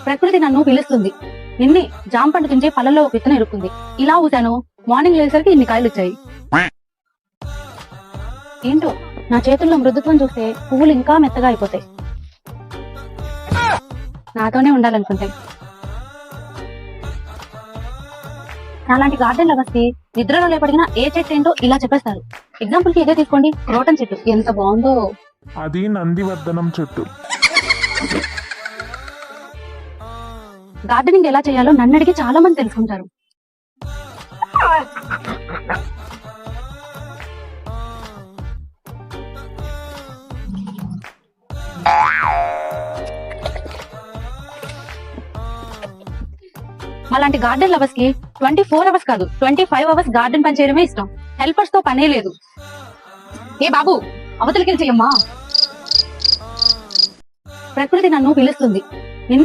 ప్రకృతి నన్ను పిలుస్తుంది. నిన్నే జామ పండు తింటే పళ్ళలో ఒక విత్తనం ఇరుక్కుంది. ఇలా ఊసాను, మార్నింగ్ లేసరికి ఇన్ని కాయలు వచ్చాయి. ఏంటో నా చేతుల్లో మృదుత్వం చూస్తే పువ్వులు ఇంకా మెత్తగా అయిపోతాయి. నాతోనే ఉండాలనుకుంటాయి. నాలాంటి గార్డెన్ లవర్స్ కి నిద్రలో లేపడిన ఏ చెట్టు ఏంటో ఇలా చెప్పేస్తారు. ఎగ్జాంపుల్ కి ఇదే తీసుకోండి, క్రోటన్ చెట్టు ఎంత బాగుందో. అది నందివర్ధనం చెట్టు. గార్డెనింగ్ ఎలా చేయాలో నన్ను అడిగి చాలా మంది తెలుసుకుంటారు. అలాంటి గార్డెన్ లవర్స్ కి 24 అవర్స్ కాదు 25 అవర్స్ గార్డెన్ పని చేయడమే ఇష్టం. హెల్పర్స్ తో పనే లేదు. ఏ బాబు, అవతలికి చెయ్యమ్మా. ప్రకృతి నన్ను పిలుస్తుంది. నిన్నే